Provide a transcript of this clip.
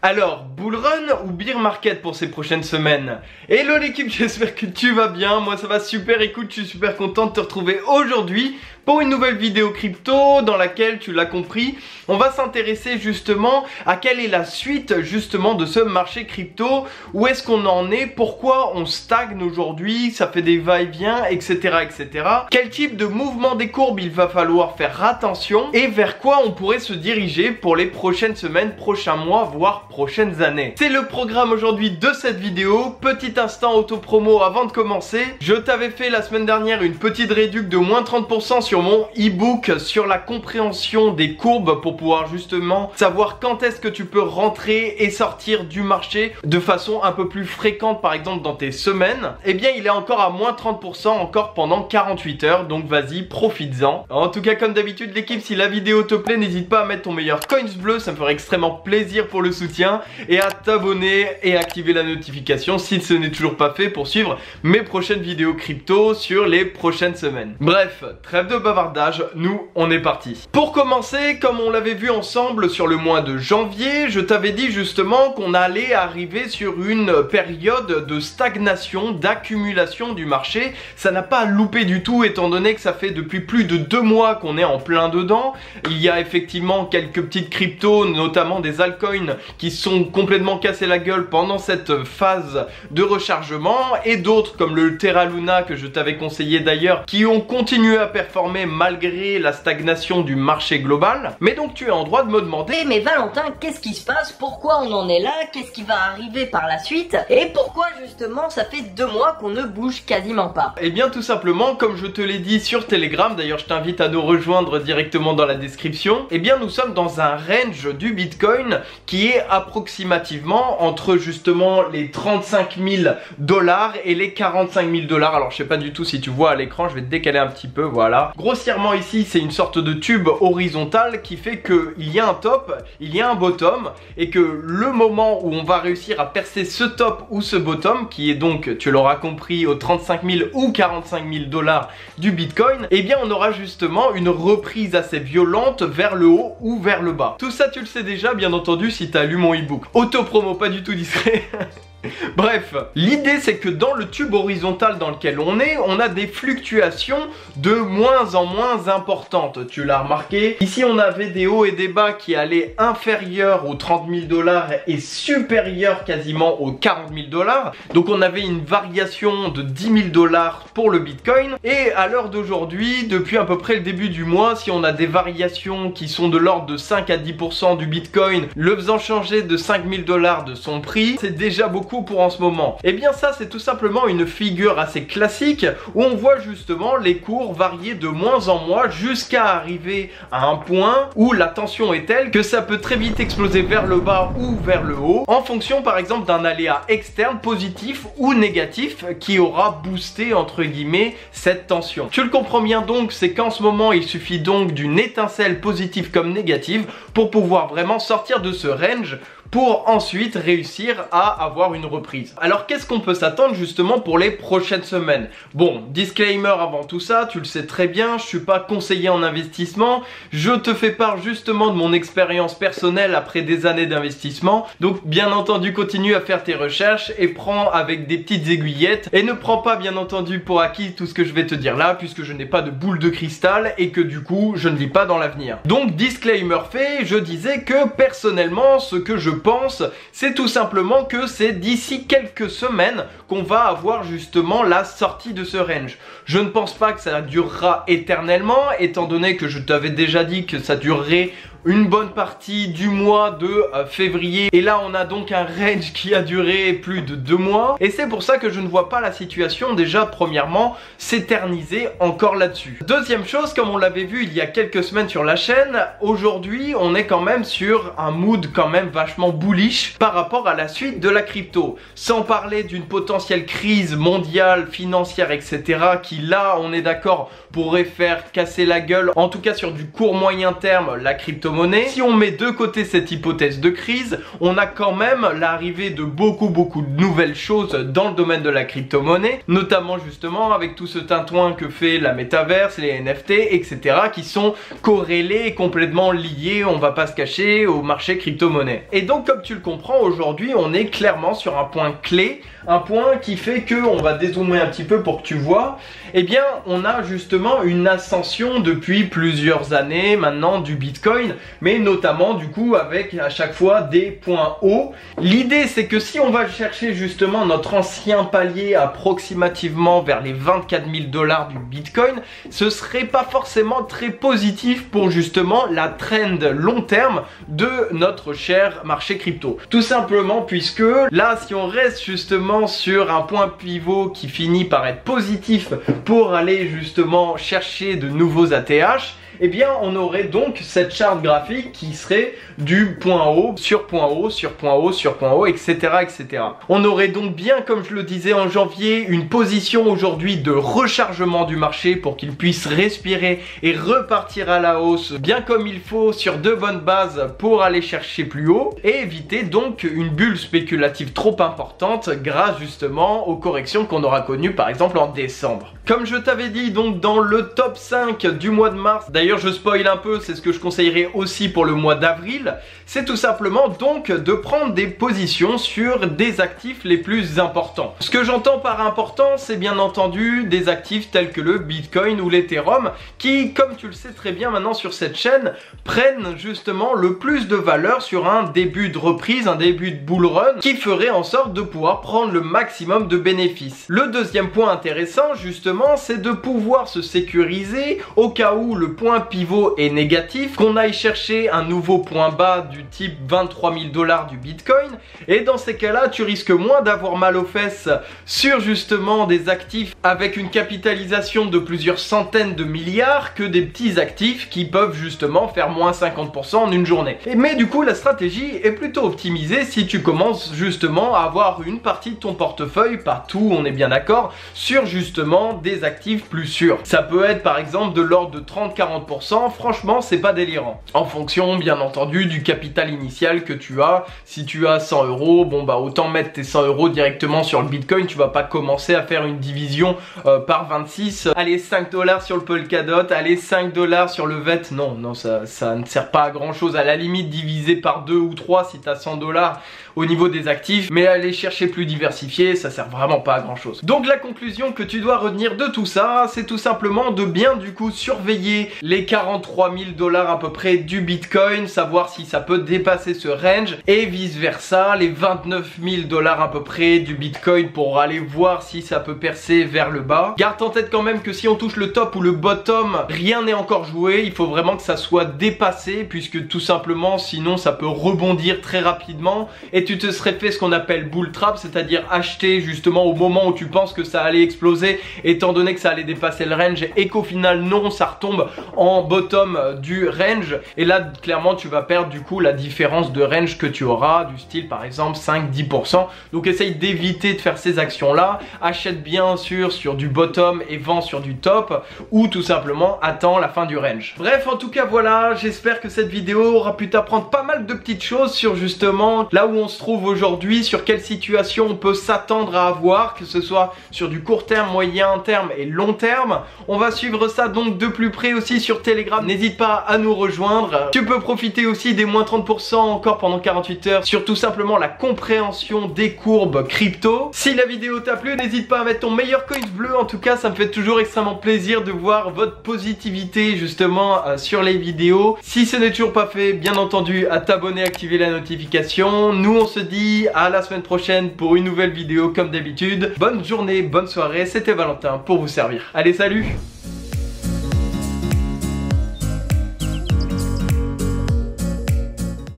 Alors, bull run ou bear market pour ces prochaines semaines? Hello l'équipe, j'espère que tu vas bien, moi ça va super, écoute, je suis super content de te retrouver aujourd'hui pour une nouvelle vidéo crypto dans laquelle, tu l'as compris, on va s'intéresser justement à quelle est la suite justement de ce marché crypto, où est-ce qu'on en est, pourquoi on stagne aujourd'hui, ça fait des va-et-vient, etc., etc. Quel type de mouvement des courbes il va falloir faire attention et vers quoi on pourrait se diriger pour les prochaines semaines, prochains mois, voire prochaines années. C'est le programme aujourd'hui de cette vidéo. Petit instant auto-promo avant de commencer. Je t'avais fait la semaine dernière une petite réduction de moins 30% sur mon e-book sur la compréhension des courbes pour pouvoir justement savoir quand est-ce que tu peux rentrer et sortir du marché de façon un peu plus fréquente, par exemple dans tes semaines. Eh bien il est encore à moins 30% encore pendant 48 heures, donc vas-y, profites-en. En tout cas, comme d'habitude l'équipe, si la vidéo te plaît, n'hésite pas à mettre ton meilleur coins bleu, ça me ferait extrêmement plaisir pour le soutien, et à t'abonner et activer la notification si ce n'est toujours pas fait pour suivre mes prochaines vidéos crypto sur les prochaines semaines. Bref, trêve de bavardage, nous on est parti. Pour commencer, comme on l'avait vu ensemble sur le mois de janvier, je t'avais dit justement qu'on allait arriver sur une période de stagnation, d'accumulation du marché. Ça n'a pas loupé du tout étant donné que ça fait depuis plus de 2 mois qu'on est en plein dedans. Il y a effectivement quelques petites cryptos, notamment des altcoins qui sont complètement cassés la gueule pendant cette phase de rechargement, et d'autres comme le Terra Luna que je t'avais conseillé d'ailleurs, qui ont continué à performer malgré la stagnation du marché global. Mais donc tu es en droit de me demander: mais Valentin, qu'est-ce qui se passe? Pourquoi on en est là? Qu'est-ce qui va arriver par la suite? Et pourquoi justement ça fait 2 mois qu'on ne bouge quasiment pas? Eh bien tout simplement, comme je te l'ai dit sur Telegram, d'ailleurs je t'invite à nous rejoindre directement dans la description, eh bien nous sommes dans un range du Bitcoin qui est approximativement entre justement les 35 000 $ et les 45 000 $. Alors je sais pas du tout si tu vois à l'écran, je vais te décaler un petit peu, voilà. Grossièrement ici c'est une sorte de tube horizontal qui fait qu'il y a un top, il y a un bottom, et que le moment où on va réussir à percer ce top ou ce bottom, qui est donc, tu l'auras compris, aux 35 000 ou 45 000 $ du Bitcoin, eh bien on aura justement une reprise assez violente vers le haut ou vers le bas. Tout ça tu le sais déjà bien entendu si tu as lu mon e-book. Auto-promo pas du tout discret. Bref, l'idée c'est que dans le tube horizontal dans lequel on est, on a des fluctuations de moins en moins importantes. Tu l'as remarqué, ici on avait des hauts et des bas qui allaient inférieurs aux 30 000 $ et supérieurs quasiment aux 40 000 $. Donc on avait une variation de 10 000 $ pour le Bitcoin. Et à l'heure d'aujourd'hui, depuis à peu près le début du mois, si on a des variations qui sont de l'ordre de 5 à 10% du Bitcoin, le faisant changer de 5 000 $ de son prix, c'est déjà beaucoup pour en ce moment. Et bien ça c'est tout simplement une figure assez classique où on voit justement les cours varier de moins en moins jusqu'à arriver à un point où la tension est telle que ça peut très vite exploser vers le bas ou vers le haut en fonction par exemple d'un aléa externe positif ou négatif qui aura boosté entre guillemets cette tension. Tu le comprends bien donc, c'est qu'en ce moment il suffit donc d'une étincelle positive comme négative pour pouvoir vraiment sortir de ce range pour ensuite réussir à avoir une reprise. Alors qu'est-ce qu'on peut s'attendre justement pour les prochaines semaines? Bon, disclaimer avant tout ça, tu le sais très bien, je suis pas conseiller en investissement, je te fais part justement de mon expérience personnelle après des années d'investissement, donc bien entendu continue à faire tes recherches et prends avec des petites aiguillettes, et ne prends pas bien entendu pour acquis tout ce que je vais te dire là, puisque je n'ai pas de boule de cristal et que du coup je ne vis pas dans l'avenir. Donc disclaimer fait, je disais que personnellement ce que je pense, c'est tout simplement que c'est d'ici quelques semaines qu'on va avoir justement la sortie de ce range. Je ne pense pas que ça durera éternellement, étant donné que je t'avais déjà dit que ça durerait une bonne partie du mois de février, et là on a donc un range qui a duré plus de 2 mois, et c'est pour ça que je ne vois pas la situation déjà premièrement s'éterniser encore là-dessus. Deuxième chose, comme on l'avait vu il y a quelques semaines sur la chaîne, aujourd'hui on est quand même sur un mood quand même vachement bullish par rapport à la suite de la crypto, sans parler d'une potentielle crise mondiale, financière, etc. qui là on est d'accord pourrait faire casser la gueule, en tout cas sur du court moyen terme, la crypto crypto-monnaies. Si on met de côté cette hypothèse de crise, on a quand même l'arrivée de beaucoup de nouvelles choses dans le domaine de la crypto-monnaie, notamment justement avec tout ce tintouin que fait la métaverse, les NFT, etc. qui sont corrélés et complètement liés, on va pas se cacher, au marché crypto-monnaie. Et donc comme tu le comprends, aujourd'hui on est clairement sur un point clé, un point qui fait que, on va dézoomer un petit peu pour que tu vois, eh bien on a justement une ascension depuis plusieurs années maintenant du Bitcoin, mais notamment du coup avec à chaque fois des points hauts. L'idée c'est que si on va chercher justement notre ancien palier approximativement vers les 24 000 $ du Bitcoin, ce serait pas forcément très positif pour justement la trend long terme de notre cher marché crypto. Tout simplement puisque là si on reste justement sur un point pivot qui finit par être positif pour aller justement chercher de nouveaux ATH, eh bien on aurait donc cette charte graphique qui serait du point haut sur point haut sur point haut sur point haut, etc. etc. On aurait donc bien, comme je le disais en janvier, une position aujourd'hui de rechargement du marché pour qu'il puisse respirer et repartir à la hausse bien comme il faut sur de bonnes bases pour aller chercher plus haut et éviter donc une bulle spéculative trop importante grâce justement aux corrections qu'on aura connues par exemple en décembre. Comme je t'avais dit donc dans le top 5 du mois de mars, d'ailleurs je spoil un peu, c'est ce que je conseillerais aussi pour le mois d'avril, c'est tout simplement donc de prendre des positions sur des actifs les plus importants. Ce que j'entends par important, c'est bien entendu des actifs tels que le Bitcoin ou l'Ethereum qui, comme tu le sais très bien maintenant sur cette chaîne, prennent justement le plus de valeur sur un début de reprise, un début de bull run qui ferait en sorte de pouvoir prendre le maximum de bénéfices. Le deuxième point intéressant justement, c'est de pouvoir se sécuriser au cas où le point pivot est négatif, qu'on aille chercher un nouveau point bas du type 23 000 $ du Bitcoin, et dans ces cas-là tu risques moins d'avoir mal aux fesses sur justement des actifs avec une capitalisation de plusieurs centaines de milliards que des petits actifs qui peuvent justement faire moins 50% en une journée. Mais du coup la stratégie est plutôt optimisée si tu commences justement à avoir une partie de ton portefeuille, partout on est bien d'accord, sur justement des actifs plus sûrs. Ça peut être par exemple de l'ordre de 30-40%, franchement c'est pas délirant. En fonction bien entendu du capital initial que tu as. Si tu as 100 €, bon bah autant mettre tes 100 € directement sur le Bitcoin, tu vas pas commencer à faire une division par 26, allez 5 $ sur le Polkadot, allez 5 $ sur le VET, non, ça ne sert pas à grand chose, à la limite diviser par 2 ou 3 si tu as 100 $ au niveau des actifs, mais aller chercher plus diversifié, ça sert vraiment pas à grand chose. Donc la conclusion que tu dois retenir de tout ça, c'est tout simplement de bien du coup surveiller les 43 000 $ à peu près du Bitcoin, savoir si ça peut dépasser ce range et vice versa les 29 000 $ à peu près du Bitcoin pour aller voir si ça peut percer vers le bas. Garde en tête quand même que si on touche le top ou le bottom, rien n'est encore joué, il faut vraiment que ça soit dépassé puisque tout simplement sinon ça peut rebondir très rapidement et tu te serais fait ce qu'on appelle bull trap, c'est-à-dire acheter justement au moment où tu penses que ça allait exploser étant donné que ça allait dépasser le range et qu'au final non, ça retombe en bottom du range et là clairement tu vas perdre du coup la différence de range que tu auras du style par exemple 5-10%. Donc essaye d'éviter de faire ces actions là, achète bien sûr sur du bottom et vends sur du top ou tout simplement attends la fin du range. Bref, en tout cas voilà, j'espère que cette vidéo aura pu t'apprendre pas mal de petites choses sur justement là où on se trouve aujourd'hui, sur quelle situation on peut s'attendre à avoir, que ce soit sur du court terme, moyen terme et long terme. On va suivre ça donc de plus près aussi sur Telegram, n'hésite pas à nous rejoindre. Tu peux profiter aussi des moins 30% encore pendant 48 heures sur tout simplement la compréhension des courbes crypto. Si la vidéo t'a plu, n'hésite pas à mettre ton meilleur coin bleu, en tout cas ça me fait toujours extrêmement plaisir de voir votre positivité justement sur les vidéos. Si ce n'est toujours pas fait, bien entendu à t'abonner, activer la notification. Nous on se dit à la semaine prochaine pour une nouvelle vidéo comme d'habitude. Bonne journée, bonne soirée, c'était Valentin pour vous servir. Allez, salut!